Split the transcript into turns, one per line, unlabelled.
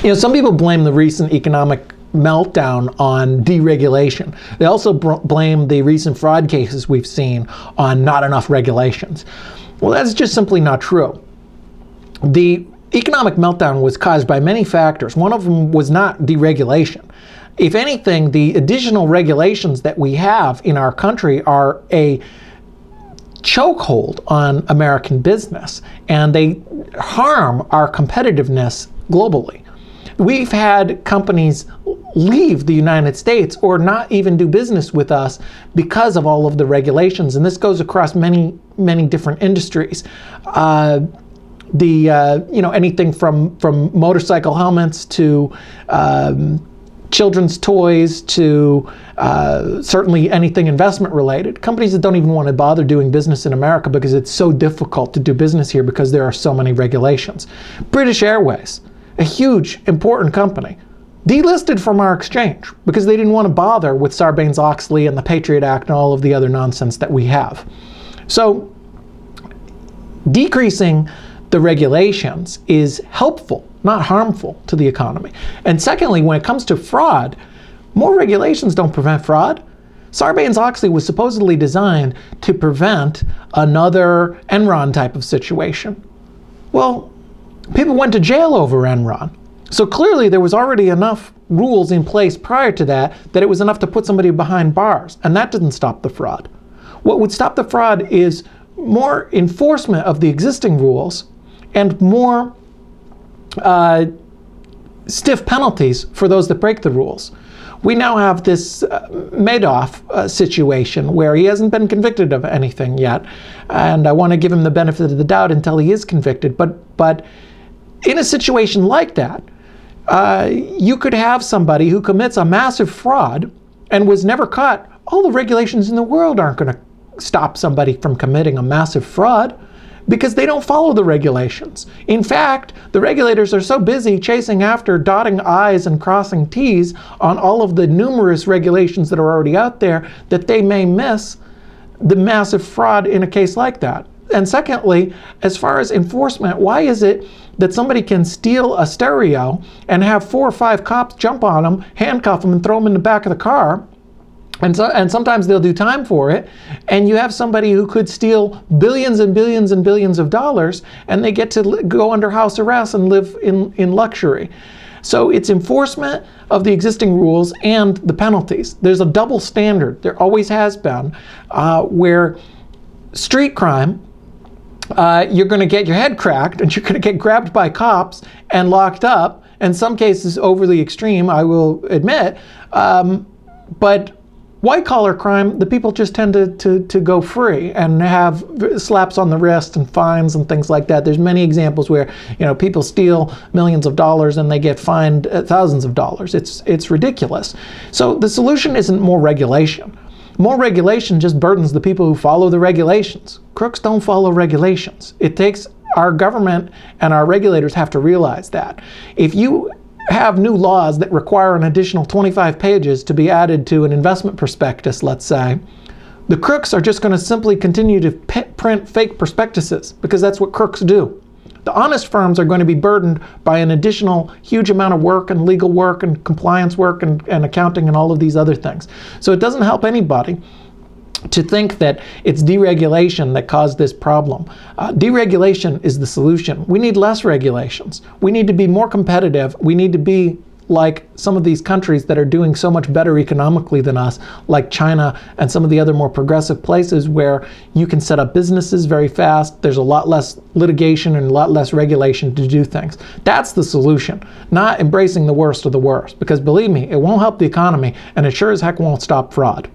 You know, some people blame the recent economic meltdown on deregulation. They also blame the recent fraud cases we've seen on not enough regulations. Well, that's just simply not true. The economic meltdown was caused by many factors. One of them was not deregulation. If anything, the additional regulations that we have in our country are a chokehold on American business, and they harm our competitiveness globally. We've had companies leave the United States or not even do business with us because of all of the regulations, and this goes across many different industries. Anything from motorcycle helmets to children's toys to certainly anything investment related. Companies that don't even want to bother doing business in America because it's so difficult to do business here because there are so many regulations. British Airways, a huge, important company, delisted from our exchange because they didn't want to bother with Sarbanes-Oxley and the Patriot Act and all of the other nonsense that we have. So decreasing the regulations is helpful, not harmful to the economy. And secondly, when it comes to fraud, more regulations don't prevent fraud. Sarbanes-Oxley was supposedly designed to prevent another Enron type of situation. Well, people went to jail over Enron. So clearly there was already enough rules in place prior to that it was enough to put somebody behind bars, and that didn't stop the fraud. What would stop the fraud is more enforcement of the existing rules and more stiff penalties for those that break the rules. We now have this Madoff situation where he hasn't been convicted of anything yet, and I want to give him the benefit of the doubt until he is convicted. But in a situation like that, you could have somebody who commits a massive fraud and was never caught. All the regulations in the world aren't going to stop somebody from committing a massive fraud because they don't follow the regulations. In fact, the regulators are so busy chasing after dotting I's and crossing T's on all of the numerous regulations that are already out there that they may miss the massive fraud in a case like that. And secondly, as far as enforcement, why is it that somebody can steal a stereo and have 4 or 5 cops jump on them, handcuff them, and throw them in the back of the car? And sometimes they'll do time for it, and you have somebody who could steal billions and billions and billions of dollars, and they get to go under house arrest and live in luxury. So it's enforcement of the existing rules and the penalties. There's a double standard, there always has been, where street crime, you're going to get your head cracked and you're going to get grabbed by cops and locked up, in some cases overly extreme, I will admit, but white-collar crime, the people just tend to go free and have slaps on the wrist and fines and things like that. There's many examples where, you know, people steal millions of dollars and they get fined thousands of dollars. It's ridiculous. So the solution isn't more regulation. More regulation just burdens the people who follow the regulations. Crooks don't follow regulations. It takes our government and our regulators have to realize that. If you have new laws that require an additional 25 pages to be added to an investment prospectus, let's say, the crooks are just going to simply continue to print fake prospectuses because that's what crooks do. The honest firms are going to be burdened by an additional huge amount of work and legal work and compliance work and accounting and all of these other things. So it doesn't help anybody to think that it's deregulation that caused this problem. Deregulation is the solution. We need less regulations. We need to be more competitive. We need to be like some of these countries that are doing so much better economically than us, like China and some of the other more progressive places where you can set up businesses very fast. There's a lot less litigation and a lot less regulation to do things. That's the solution, not embracing the worst of the worst, because believe me, it won't help the economy and it sure as heck won't stop fraud.